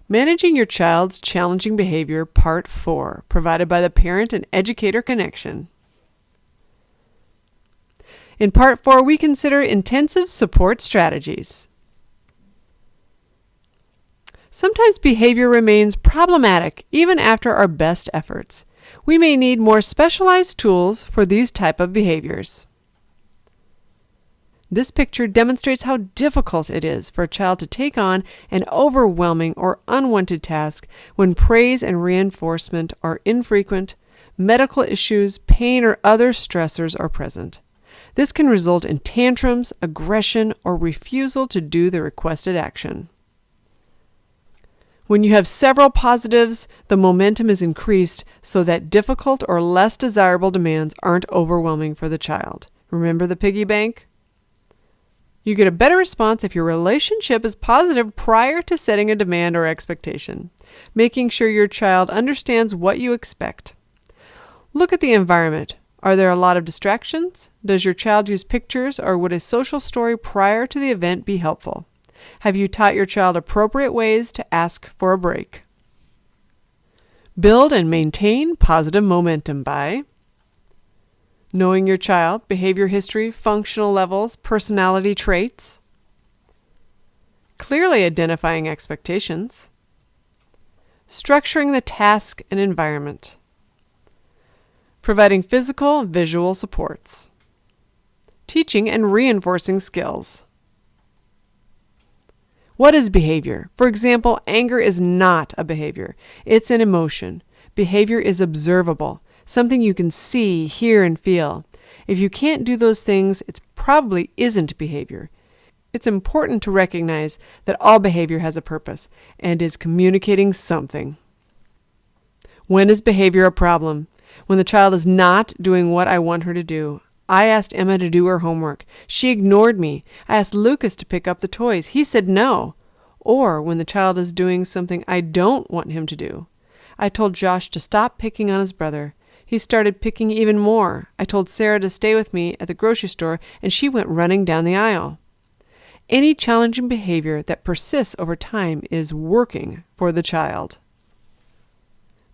Managing your child's challenging behavior, Part 4, provided by the Parent and Educator Connection. In Part 4, we consider intensive support strategies. Sometimes behavior remains problematic even after our best efforts. We may need more specialized tools for these type of behaviors. This picture demonstrates how difficult it is for a child to take on an overwhelming or unwanted task when praise and reinforcement are infrequent, medical issues, pain, or other stressors are present. This can result in tantrums, aggression, or refusal to do the requested action. When you have several positives, the momentum is increased so that difficult or less desirable demands aren't overwhelming for the child. Remember the piggy bank? You get a better response if your relationship is positive prior to setting a demand or expectation, making sure your child understands what you expect. Look at the environment. Are there a lot of distractions? Does your child use pictures, or would a social story prior to the event be helpful? Have you taught your child appropriate ways to ask for a break? Build and maintain positive momentum by knowing your child, behavior history, functional levels, personality traits, clearly identifying expectations, structuring the task and environment, providing physical and visual supports, teaching and reinforcing skills. What is behavior? For example, anger is not a behavior. It's an emotion. Behavior is observable, something you can see, hear, and feel. If you can't do those things, it probably isn't behavior. It's important to recognize that all behavior has a purpose and is communicating something. When is behavior a problem? When the child is not doing what I want her to do. I asked Emma to do her homework. She ignored me. I asked Lucas to pick up the toys. He said no. Or when the child is doing something I don't want him to do. I told Josh to stop picking on his brother. He started picking even more. I told Sarah to stay with me at the grocery store, and she went running down the aisle. Any challenging behavior that persists over time is working for the child.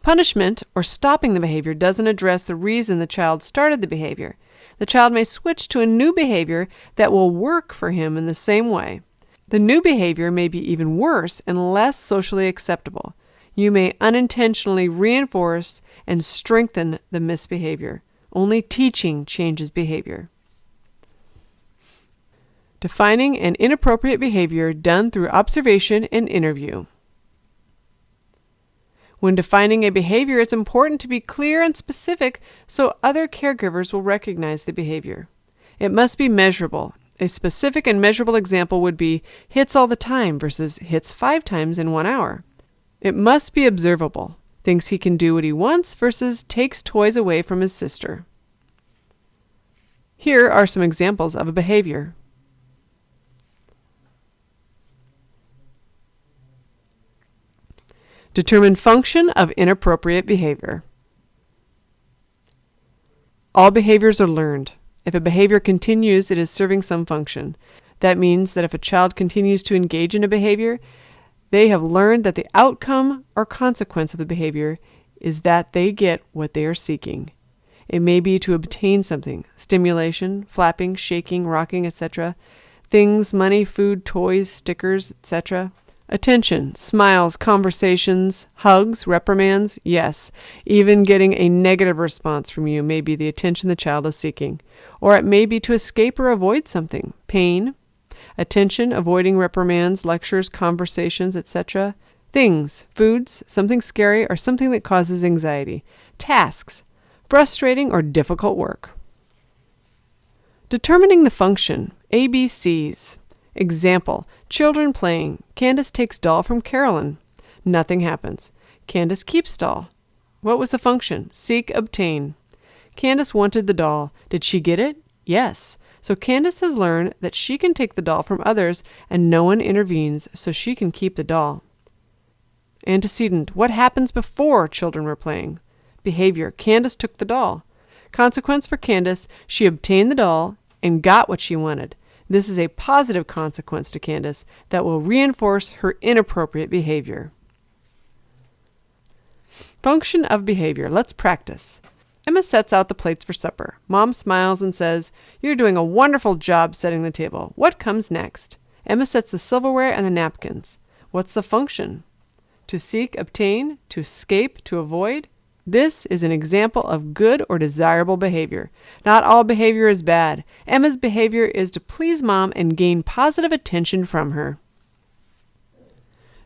Punishment or stopping the behavior doesn't address the reason the child started the behavior. The child may switch to a new behavior that will work for him in the same way. The new behavior may be even worse and less socially acceptable. You may unintentionally reinforce and strengthen the misbehavior. Only teaching changes behavior. Defining an inappropriate behavior done through observation and interview. When defining a behavior, it's important to be clear and specific so other caregivers will recognize the behavior. It must be measurable. A specific and measurable example would be hits all the time versus hits 5 times in 1 hour. It must be observable. Thinks he can do what he wants versus takes toys away from his sister. Here are some examples of a behavior. Determine function of inappropriate behavior. All behaviors are learned. If a behavior continues, it is serving some function. That means that if a child continues to engage in a behavior, they have learned that the outcome or consequence of the behavior is that they get what they are seeking. It may be to obtain something, stimulation, flapping, shaking, rocking, etc., things, money, food, toys, stickers, etc., attention, smiles, conversations, hugs, reprimands, yes. Even getting a negative response from you may be the attention the child is seeking. Or it may be to escape or avoid something. Pain, attention, avoiding reprimands, lectures, conversations, etc. Things, foods, something scary, or something that causes anxiety. Tasks, frustrating or difficult work. Determining the function, ABCs. Example, children playing. Candace takes doll from Carolyn. Nothing happens. Candace keeps doll. What was the function? Seek, obtain. Candace wanted the doll. Did she get it? Yes. So Candace has learned that she can take the doll from others and no one intervenes, so she can keep the doll. Antecedent, what happens before children were playing? Behavior, Candace took the doll. Consequence for Candace, she obtained the doll and got what she wanted. This is a positive consequence to Candace that will reinforce her inappropriate behavior. Function of behavior. Let's practice. Emma sets out the plates for supper. Mom smiles and says, "You're doing a wonderful job setting the table. What comes next?" Emma sets the silverware and the napkins. What's the function? To seek, obtain, to escape, to avoid? This is an example of good or desirable behavior. Not all behavior is bad. Emma's behavior is to please Mom and gain positive attention from her.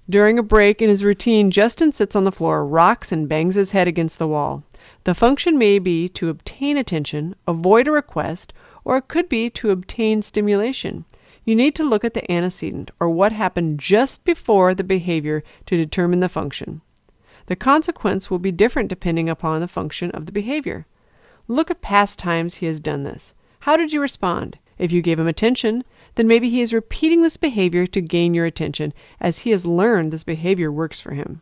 During a break in his routine, Justin sits on the floor, rocks, and bangs his head against the wall. The function may be to obtain attention, avoid a request, or it could be to obtain stimulation. You need to look at the antecedent, or what happened just before the behavior, to determine the function. The consequence will be different depending upon the function of the behavior. Look at past times he has done this. How did you respond? If you gave him attention, then maybe he is repeating this behavior to gain your attention, as he has learned this behavior works for him.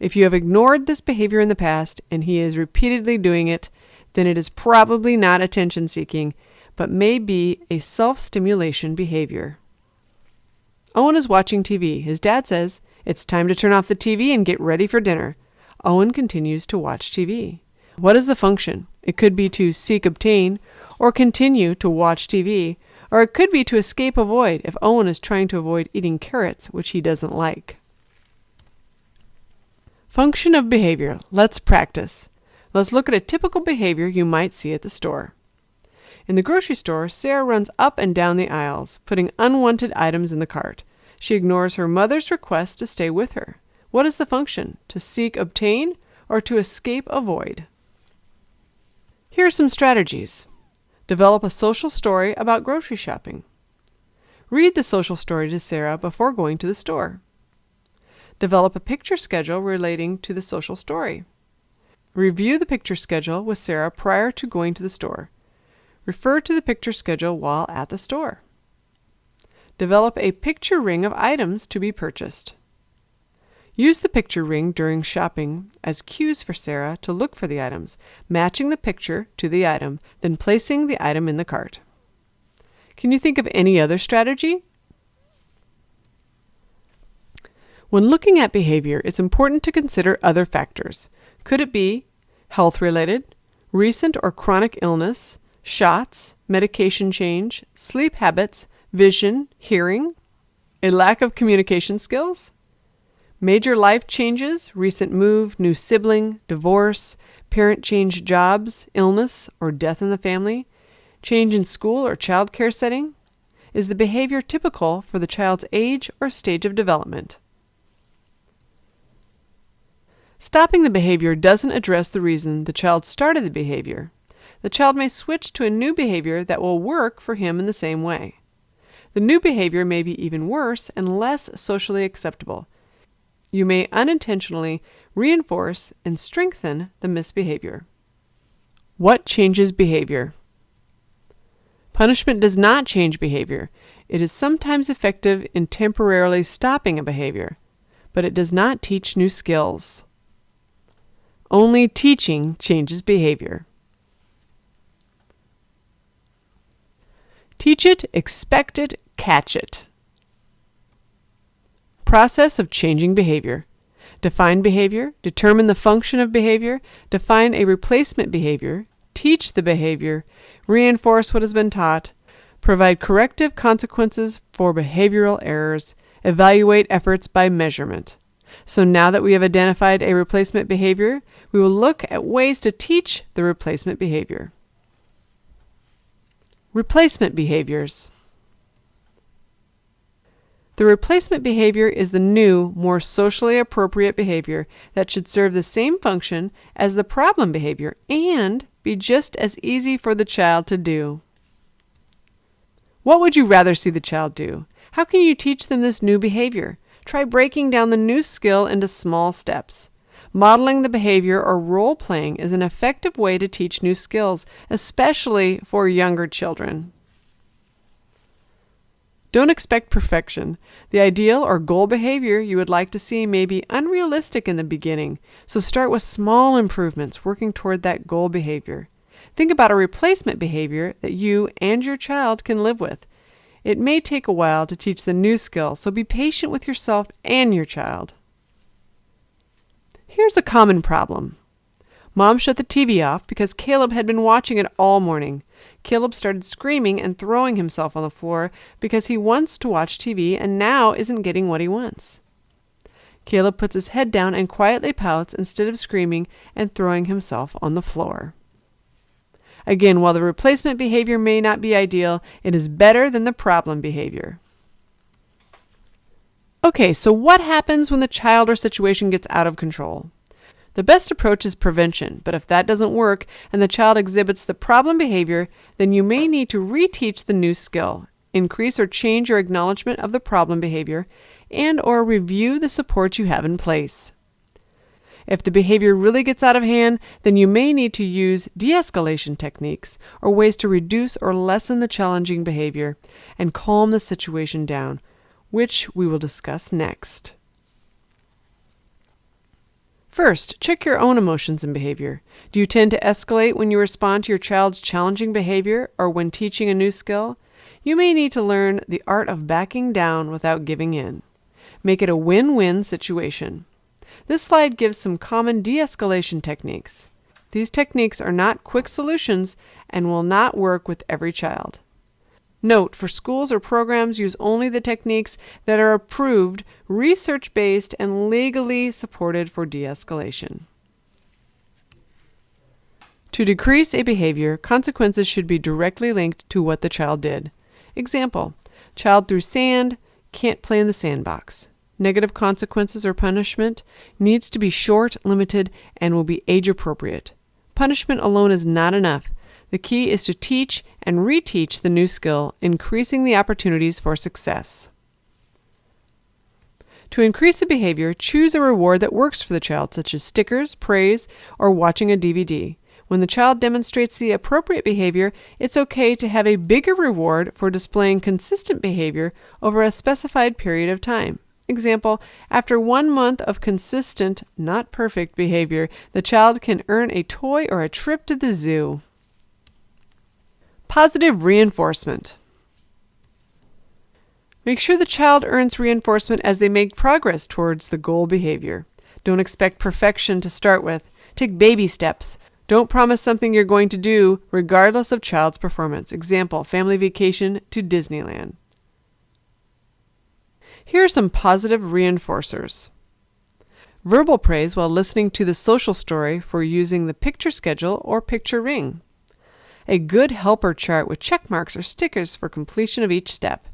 If you have ignored this behavior in the past and he is repeatedly doing it, then it is probably not attention-seeking, but may be a self-stimulation behavior. Owen is watching TV. His dad says, "It's time to turn off the TV and get ready for dinner." Owen continues to watch TV. What is the function? It could be to seek, obtain, or continue to watch TV, or it could be to escape, avoid, if Owen is trying to avoid eating carrots, which he doesn't like. Function of behavior. Let's practice. Let's look at a typical behavior you might see at the store. In the grocery store, Sarah runs up and down the aisles, putting unwanted items in the cart. She ignores her mother's request to stay with her. What is the function? To seek, obtain, or to escape, avoid? Here are some strategies. Develop a social story about grocery shopping. Read the social story to Sarah before going to the store. Develop a picture schedule relating to the social story. Review the picture schedule with Sarah prior to going to the store. Refer to the picture schedule while at the store. Develop a picture ring of items to be purchased. Use the picture ring during shopping as cues for Sarah to look for the items, matching the picture to the item, then placing the item in the cart. Can you think of any other strategy? When looking at behavior, it's important to consider other factors. Could it be health-related, recent or chronic illness, shots, medication change, sleep habits, vision, hearing, a lack of communication skills, major life changes, recent move, new sibling, divorce, parent change jobs, illness or death in the family, change in school or child care setting? Is the behavior typical for the child's age or stage of development? Stopping the behavior doesn't address the reason the child started the behavior. The child may switch to a new behavior that will work for him in the same way. The new behavior may be even worse and less socially acceptable. You may unintentionally reinforce and strengthen the misbehavior. What changes behavior? Punishment does not change behavior. It is sometimes effective in temporarily stopping a behavior, but it does not teach new skills. Only teaching changes behavior. Teach it, expect it, catch it. Process of changing behavior. Define behavior, determine the function of behavior, define a replacement behavior, teach the behavior, reinforce what has been taught, provide corrective consequences for behavioral errors, evaluate efforts by measurement. So now that we have identified a replacement behavior, we will look at ways to teach the replacement behavior. Replacement behaviors. The replacement behavior is the new, more socially appropriate behavior that should serve the same function as the problem behavior and be just as easy for the child to do. What would you rather see the child do? How can you teach them this new behavior? Try breaking down the new skill into small steps. Modeling the behavior or role-playing is an effective way to teach new skills, especially for younger children. Don't expect perfection. The ideal or goal behavior you would like to see may be unrealistic in the beginning, so start with small improvements working toward that goal behavior. Think about a replacement behavior that you and your child can live with. It may take a while to teach the new skill, so be patient with yourself and your child. Here Here's a common problem. Mom shut the TV off because Caleb had been watching it all morning. Caleb started screaming and throwing himself on the floor because he wants to watch TV and now isn't getting what he wants. Caleb puts his head down and quietly pouts instead of screaming and throwing himself on the floor. Again, while the replacement behavior may not be ideal, it is better than the problem behavior. Okay, so what happens when the child or situation gets out of control? The best approach is prevention, but if that doesn't work and the child exhibits the problem behavior, then you may need to reteach the new skill, increase or change your acknowledgement of the problem behavior, and or review the support you have in place. If the behavior really gets out of hand, then you may need to use de-escalation techniques or ways to reduce or lessen the challenging behavior and calm the situation down, which we will discuss next. First, check your own emotions and behavior. Do you tend to escalate when you respond to your child's challenging behavior or when teaching a new skill? You may need to learn the art of backing down without giving in. Make it a win-win situation. This slide gives some common de-escalation techniques. These techniques are not quick solutions and will not work with every child. Note, for schools or programs, use only the techniques that are approved, research-based, and legally supported for de-escalation. To decrease a behavior, consequences should be directly linked to what the child did. Example, child threw sand, can't play in the sandbox. Negative consequences or punishment needs to be short, limited, and will be age-appropriate. Punishment alone is not enough. The key is to teach and reteach the new skill, increasing the opportunities for success. To increase a behavior, choose a reward that works for the child, such as stickers, praise, or watching a DVD. When the child demonstrates the appropriate behavior, it's okay to have a bigger reward for displaying consistent behavior over a specified period of time. Example, after 1 month of consistent, not perfect behavior, the child can earn a toy or a trip to the zoo. Positive reinforcement. Make sure the child earns reinforcement as they make progress towards the goal behavior. Don't expect perfection to start with. Take baby steps. Don't promise something you're going to do regardless of child's performance. Example, family vacation to Disneyland. Here are some positive reinforcers. Verbal praise while listening to the social story for using the picture schedule or picture ring. A good helper chart with check marks or stickers for completion of each step.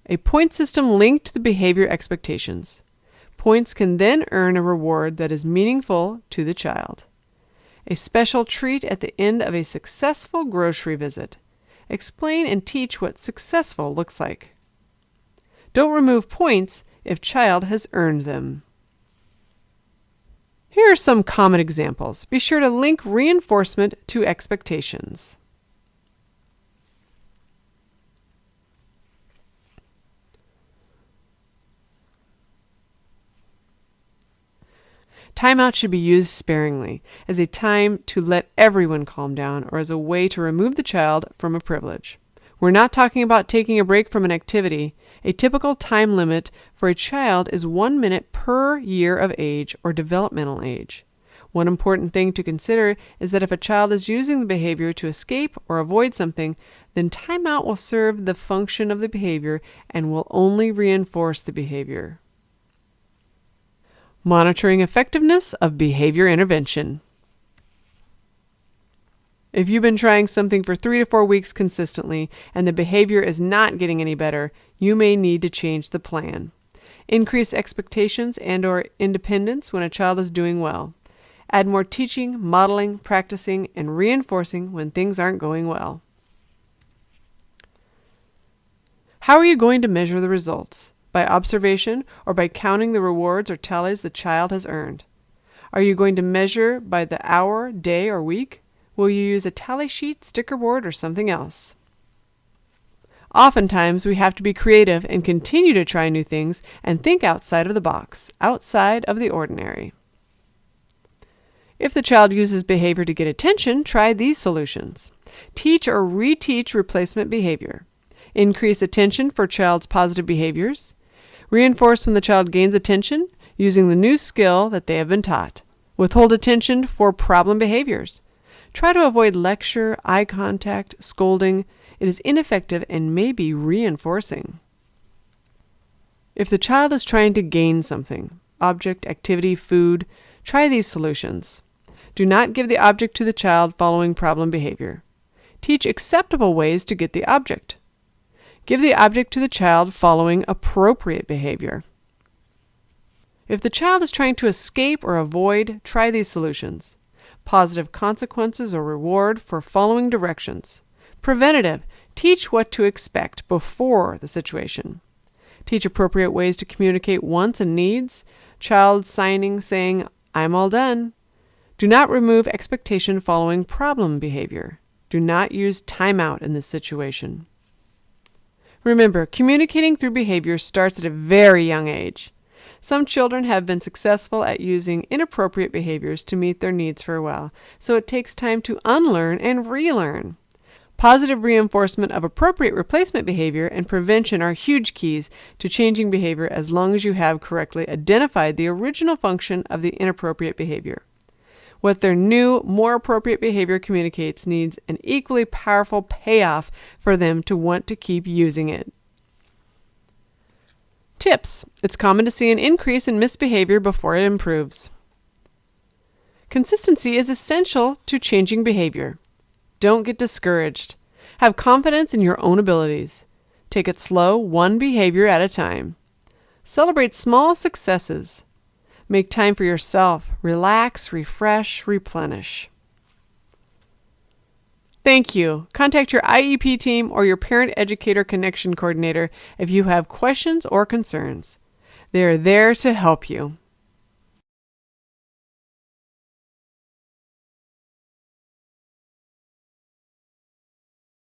A point system linked to the behavior expectations. Points can then earn a reward that is meaningful to the child. A special treat at the end of a successful grocery visit. Explain and teach what successful looks like. Don't remove points if child has earned them. Here are some common examples. Be sure to link reinforcement to expectations. Timeout should be used sparingly, as a time to let everyone calm down or as a way to remove the child from a privilege. We're not talking about taking a break from an activity. A typical time limit for a child is 1 minute per year of age or developmental age. One important thing to consider is that if a child is using the behavior to escape or avoid something, then timeout will serve the function of the behavior and will only reinforce the behavior. Monitoring effectiveness of behavior intervention. If you've been trying something for 3 to 4 weeks consistently and the behavior is not getting any better, you may need to change the plan. Increase expectations and/or independence when a child is doing well. Add more teaching, modeling, practicing, and reinforcing when things aren't going well. How are you going to measure the results? By observation or by counting the rewards or tallies the child has earned? Are you going to measure by the hour, day, or week? Will you use a tally sheet, sticker board, or something else? Oftentimes, we have to be creative and continue to try new things and think outside of the box, outside of the ordinary. If the child uses behavior to get attention, try these solutions. Teach or reteach replacement behavior. Increase attention for child's positive behaviors. Reinforce when the child gains attention. using the new skill that they have been taught. Withhold attention for problem behaviors. Try to avoid lecture, eye contact, scolding. It is ineffective and may be reinforcing. If the child is trying to gain something, object, activity, food, try these solutions. Do not give the object to the child following problem behavior. Teach acceptable ways to get the object. Give the object to the child following appropriate behavior. If the child is trying to escape or avoid, try these solutions. Positive consequences or reward for following directions. Preventative, teach what to expect before the situation. Teach appropriate ways to communicate wants and needs. Child signing, saying, "I'm all done." Do not remove expectation following problem behavior. Do not use timeout in this situation. Remember, communicating through behavior starts at a very young age. Some children have been successful at using inappropriate behaviors to meet their needs for a while, so it takes time to unlearn and relearn. Positive reinforcement of appropriate replacement behavior and prevention are huge keys to changing behavior as long as you have correctly identified the original function of the inappropriate behavior. What their new, more appropriate behavior communicates needs an equally powerful payoff for them to want to keep using it. Tips. It's common to see an increase in misbehavior before it improves. Consistency is essential to changing behavior. Don't get discouraged. Have confidence in your own abilities. Take it slow, one behavior at a time. Celebrate small successes. Make time for yourself. Relax, refresh, replenish. Thank you. Contact your IEP team or your parent-educator connection coordinator if you have questions or concerns. They are there to help you.